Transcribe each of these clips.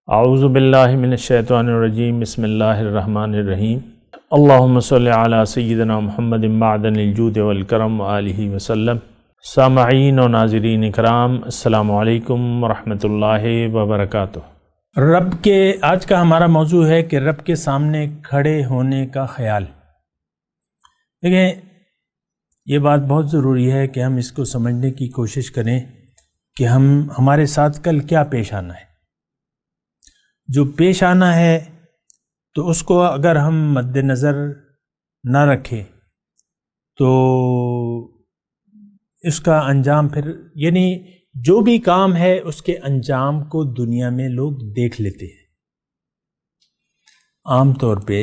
اعوذ باللہ من الشیطان الرجیم بسم اللہ الرحمن الرحیم اللہم صلی علی سیدنا محمد معدن الجود والکرم وآلہ وسلم۔ سامعین و ناظرین اکرام، السلام علیکم ورحمۃ اللہ وبرکاتہ۔ آج کا ہمارا موضوع ہے کہ رب کے سامنے کھڑے ہونے کا خیال۔ دیکھیں، یہ بات بہت ضروری ہے کہ ہم اس کو سمجھنے کی کوشش کریں کہ ہمارے ساتھ کل کیا پیش آنا ہے۔ جو پیش آنا ہے تو اس کو اگر ہم مد نظر نہ رکھیں تو اس کا انجام پھر جو بھی کام ہے اس کے انجام کو دنیا میں لوگ دیکھ لیتے ہیں۔ عام طور پہ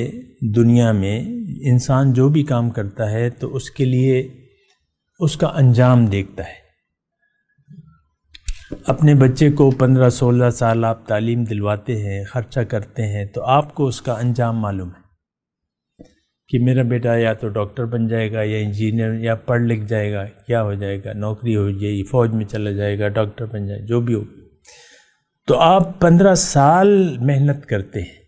دنیا میں انسان جو بھی کام کرتا ہے تو اس کے لیے اس کا انجام دیکھتا ہے۔ اپنے بچے کو 15-16 سال آپ تعلیم دلواتے ہیں، خرچہ کرتے ہیں، تو آپ کو اس کا انجام معلوم ہے کہ میرا بیٹا یا تو ڈاکٹر بن جائے گا یا انجینئر یا پڑھ لکھ جائے گا، کیا ہو جائے گا، نوکری ہو جائے گی، فوج میں چلا جائے گا، ڈاکٹر بن جائے، جو بھی ہو۔ تو آپ 15 سال محنت کرتے ہیں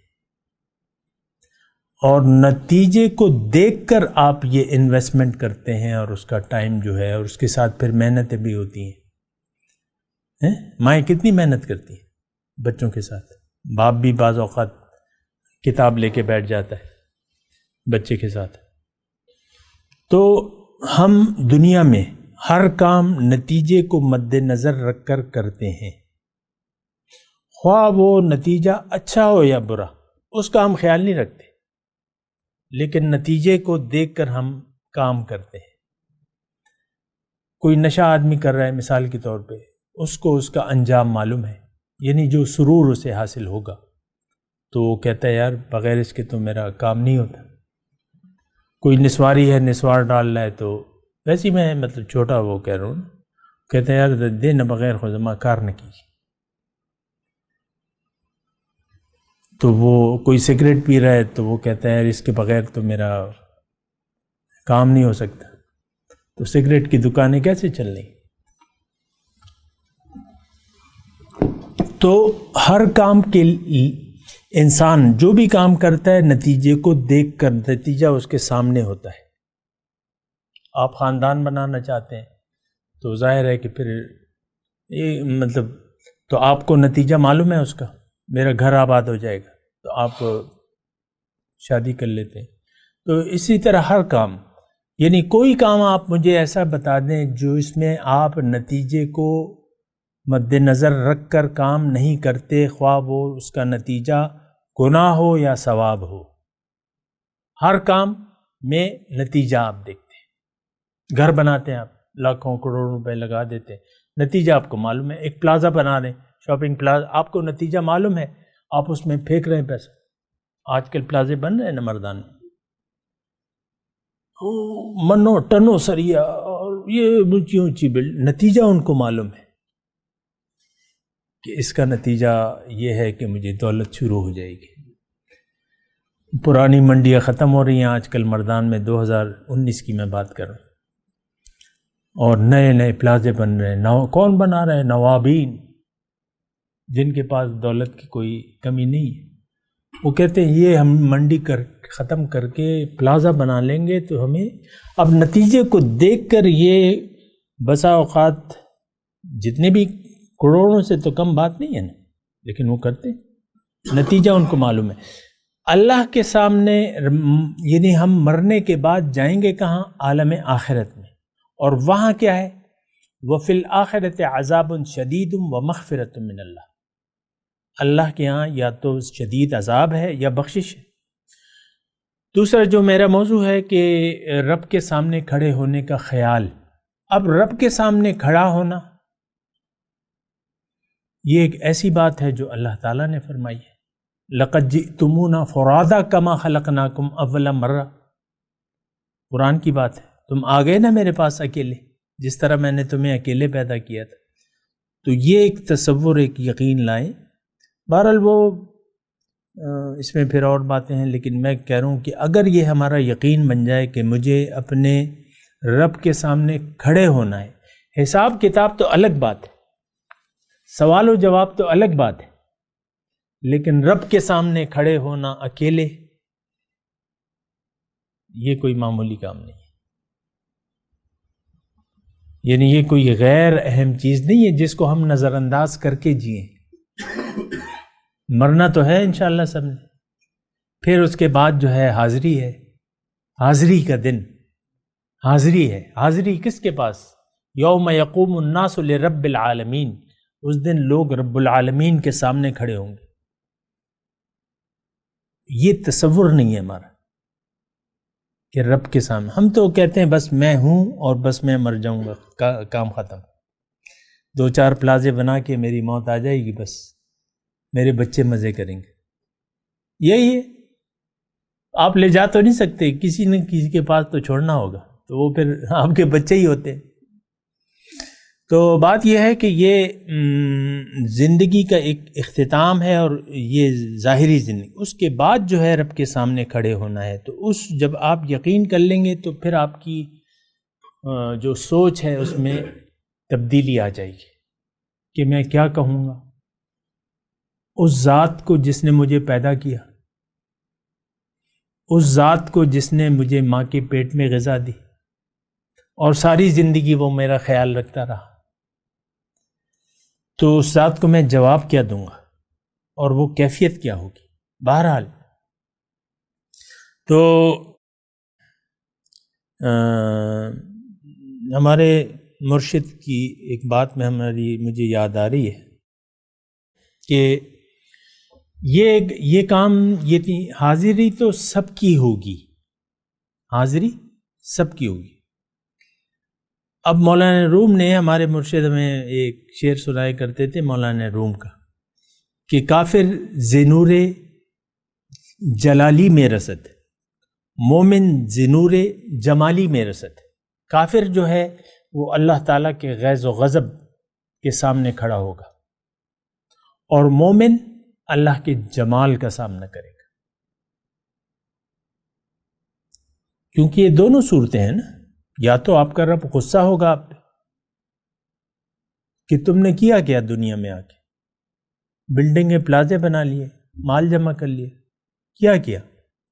اور نتیجے کو دیکھ کر آپ یہ انویسٹمنٹ کرتے ہیں، اور اس کا ٹائم جو ہے، اور اس کے ساتھ پھر محنتیں بھی ہوتی ہیں۔ مائیں کتنی محنت کرتی ہیں بچوں کے ساتھ، باپ بھی بعض اوقات کتاب لے کے بیٹھ جاتا ہے بچے کے ساتھ۔ تو ہم دنیا میں ہر کام نتیجے کو مد نظر رکھ کر کرتے ہیں، خواہ وہ نتیجہ اچھا ہو یا برا، اس کا ہم خیال نہیں رکھتے، لیکن نتیجے کو دیکھ کر ہم کام کرتے ہیں۔ کوئی نشہ آدمی کر رہا ہے مثال کے طور پہ، اس کو اس کا انجام معلوم ہے، جو سرور اسے حاصل ہوگا، تو وہ کہتا ہے یار بغیر اس کے تو میرا کام نہیں ہوتا۔ کوئی نسواری ہے، نسوار ڈال رہا ہے، تو ویسے میں چھوٹا وہ کہہ رہا ہوں، کہتا ہے یار دے نہ بغیر خزمہ کار نہ کیجیے۔ تو وہ کوئی سگریٹ پی رہا ہے تو وہ کہتا ہے یار اس کے بغیر تو میرا کام نہیں ہو سکتا۔ تو سگریٹ کی دکانیں کیسے چل رہی؟ تو ہر کام کے انسان جو بھی کام کرتا ہے نتیجے کو دیکھ کر، نتیجہ اس کے سامنے ہوتا ہے۔ آپ خاندان بنانا چاہتے ہیں تو ظاہر ہے کہ پھر تو آپ کو نتیجہ معلوم ہے اس کا، میرا گھر آباد ہو جائے گا، تو آپ شادی کر لیتے ہیں۔ تو اسی طرح ہر کام، کوئی کام آپ مجھے ایسا بتا دیں جو اس میں آپ نتیجے کو مد نظر رکھ کر کام نہیں کرتے، خواہ وہ اس کا نتیجہ گناہ ہو یا ثواب ہو۔ ہر کام میں نتیجہ آپ دیکھتے ہیں۔ گھر بناتے ہیں آپ، لاکھوں کروڑوں روپے لگا دیتے ہیں، نتیجہ آپ کو معلوم ہے۔ ایک پلازا بنا رہے ہیں، شاپنگ پلازا، آپ کو نتیجہ معلوم ہے، آپ اس میں پھینک رہے ہیں پیسہ۔ آج کل پلازے بن رہے ہیں نا مردان میں، منو ٹنو سریا اور یہ اونچی اونچی نتیجہ ان کو معلوم ہے کہ اس کا نتیجہ یہ ہے کہ مجھے دولت شروع ہو جائے گی۔ پرانی منڈیاں ختم ہو رہی ہیں آج کل مردان میں، 2019 کی میں بات کر رہا ہوں، اور نئے نئے پلازے بن رہے ہیں۔ کون بنا رہے ہیں؟ نوابین، جن کے پاس دولت کی کوئی کمی نہیں ہے۔ وہ کہتے ہیں یہ ہم منڈی ختم کر کے پلازا بنا لیں گے تو ہمیں اب نتیجے کو دیکھ کر، یہ بسا اوقات جتنے بھی کروڑوں سے تو کم بات نہیں ہے نا، لیکن وہ کرتے ہیں، نتیجہ ان کو معلوم ہے۔ اللہ کے سامنے ہم مرنے کے بعد جائیں گے کہاں؟ عالم آخرت میں، اور وہاں کیا ہے؟ وَفِي الْآخِرَةِ عَذَابٌ شَدِيدٌ وَمَغْفِرَةٌ مِّنَ اللَّهِ۔ اللہ کے ہاں یا تو شدید عذاب ہے یا بخشش ہے۔ دوسرا جو میرا موضوع ہے کہ رب کے سامنے کھڑے ہونے کا خیال۔ اب رب کے سامنے کھڑا ہونا یہ ایک ایسی بات ہے جو اللہ تعالیٰ نے فرمائی ہے، لَقَدْ جِئْتُمُونَا فُرَادَىٰ كَمَا خَلَقْنَاكُمْ أَوَّلَ مَرَّةٍ۔ قرآن کی بات ہے، تم آ گئے نا میرے پاس اکیلے، جس طرح میں نے تمہیں اکیلے پیدا کیا تھا۔ تو یہ ایک تصور، ایک یقین لائیں۔ بہرحال وہ اس میں پھر اور باتیں ہیں، لیکن میں کہہ رہا ہوں کہ اگر یہ ہمارا یقین بن جائے کہ مجھے اپنے رب کے سامنے کھڑے ہونا ہے، حساب کتاب تو الگ بات ہے، سوال و جواب تو الگ بات ہے، لیکن رب کے سامنے کھڑے ہونا اکیلے یہ کوئی معمولی کام نہیں ہے. یعنی یہ کوئی غیر اہم چیز نہیں ہے جس کو ہم نظر انداز کر کے جئیں. مرنا تو ہے انشاءاللہ سب نے، پھر اس کے بعد جو ہے حاضری ہے، حاضری کا دن. حاضری ہے، حاضری کس کے پاس؟ یوم یقوم الناس لرب العالمین. اس دن لوگ رب العالمین کے سامنے کھڑے ہوں گے. یہ تصور نہیں ہے ہمارا کہ رب کے سامنے. ہم تو کہتے ہیں بس میں ہوں اور بس میں مر جاؤں گا، کام ختم. 2-4 پلازے بنا کے میری موت آ جائے گی، بس میرے بچے مزے کریں گے. یہی ہے. آپ لے جا تو نہیں سکتے، کسی نہ کسی کے پاس تو چھوڑنا ہوگا، تو وہ پھر آپ کے بچے ہی ہوتے ہیں. تو بات یہ ہے کہ یہ زندگی کا ایک اختتام ہے، اور یہ ظاہری زندگی. اس کے بعد جو ہے رب کے سامنے کھڑے ہونا ہے. تو جب آپ یقین کر لیں گے تو پھر آپ کی جو سوچ ہے اس میں تبدیلی آ جائے گی کہ میں کیا کہوں گا اس ذات کو جس نے مجھے پیدا کیا، اس ذات کو جس نے مجھے ماں کے پیٹ میں غذا دی اور ساری زندگی وہ میرا خیال رکھتا رہا. تو اس ذات کو میں جواب کیا دوں گا اور وہ کیفیت کیا ہوگی. بہرحال تو ہمارے مرشد کی ایک بات میں مجھے یاد آ رہی ہے کہ یہ کام یہ حاضری تو سب کی ہوگی، حاضری سب کی ہوگی. اب مولانا روم نے، ہمارے مرشد ہمیں ایک شعر سنایا کرتے تھے مولانا روم کا، کہ کافر زنور جلالی میں رسد، مومن زنور جمالی میں رسد. کافر جو ہے وہ اللہ تعالیٰ کے غیظ و غضب کے سامنے کھڑا ہوگا، اور مومن اللہ کے جمال کا سامنا کرے گا. کیونکہ یہ دونوں صورتیں ہیں نا. یا تو آپ کا رب غصہ ہوگا آپ پہ کہ تم نے کیا دنیا میں آ کے، بلڈنگیں پلازے بنا لیے، مال جمع کر لیے، کیا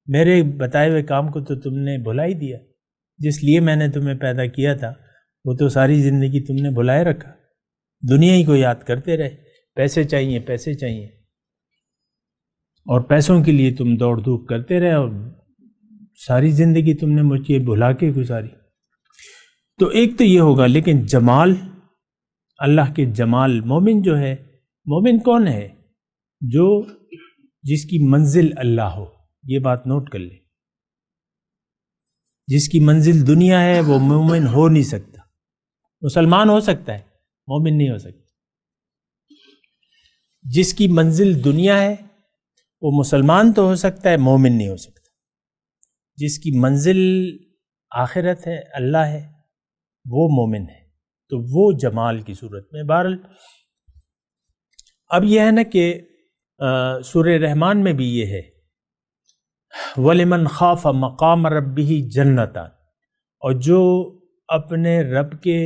میرے بتائے ہوئے کام کو تو تم نے بھلا ہی دیا. جس لیے میں نے تمہیں پیدا کیا تھا وہ تو ساری زندگی تم نے بھلائے رکھا، دنیا ہی کو یاد کرتے رہے. پیسے چاہیے، پیسے چاہیے، اور پیسوں کے لیے تم دوڑ دھوپ کرتے رہے، اور ساری زندگی تم نے مجھے بھلا کے گزاری. تو ایک تو یہ ہوگا. لیکن جمال، اللہ کے جمال، مومن جو ہے، مومن کون ہے؟ جس کی منزل اللہ ہو. یہ بات نوٹ کر لیں، جس کی منزل دنیا ہے وہ مومن ہو نہیں سکتا. مسلمان ہو سکتا ہے، مومن نہیں ہو سکتا. جس کی منزل دنیا ہے وہ مسلمان تو ہو سکتا ہے، مومن نہیں ہو سکتا. جس کی منزل آخرت ہے، اللہ ہے، وہ مومن ہے. تو وہ جمال کی صورت میں. بہرحال اب یہ ہے نا کہ سورہ رحمان میں بھی یہ ہے، وَلِمَنْ خَافَ مَقَامَ رَبِّهِ جَنَّتَانِ. اور جو اپنے رب کے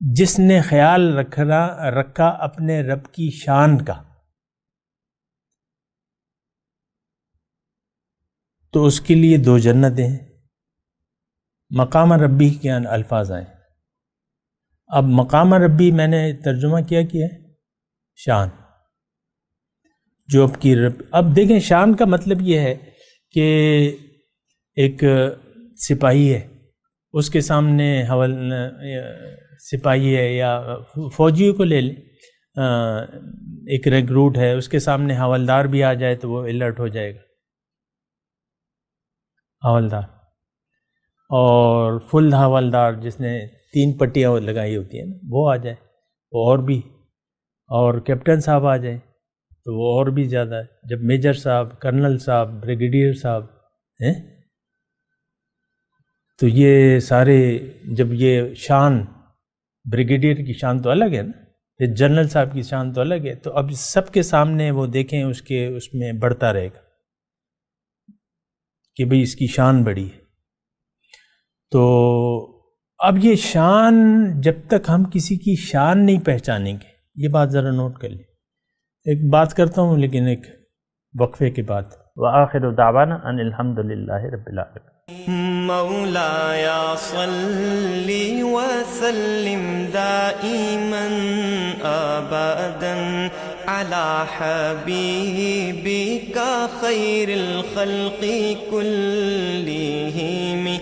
جس نے خیال رکھا اپنے رب کی شان کا، تو اس کے لیے 2 جنتیں ہیں. مقام ربی کے الفاظ آئے. اب مقام ربی میں نے ترجمہ کیا ہے شان. جو اب کی رب، اب دیکھیں شان کا مطلب یہ ہے کہ ایک سپاہی ہے، اس کے سامنے سپاہی ہے یا فوجیوں کو لے لیں، ایک ریکروٹ ہے، اس کے سامنے حوالدار بھی آ جائے تو وہ الرٹ ہو جائے گا. حوالدار اور فل حوالدار جس نے 3 پٹیاں لگائی ہوتی ہیں نا، وہ آ جائے وہ اور بھی، اور کیپٹن صاحب آ جائے تو وہ اور بھی زیادہ ہے. جب میجر صاحب، کرنل صاحب، بریگیڈیئر صاحب ہیں تو یہ سارے، جب یہ شان، بریگیڈیئر کی شان تو الگ ہے نا، پھر جنرل صاحب کی شان تو الگ ہے. تو اب سب کے سامنے وہ دیکھیں اس میں بڑھتا رہے گا کہ بھئی اس کی شان بڑی ہے. تو اب یہ شان، جب تک ہم کسی کی شان نہیں پہچانیں گے، یہ بات ذرا نوٹ کر لیں. ایک بات کرتا ہوں لیکن ایک وقفے کے بعد. وآخر دعوانا ان الحمد للہ رب العالمین. مولاي صل وسلم دائما ابدا على حبيبك خير الخلق كلهم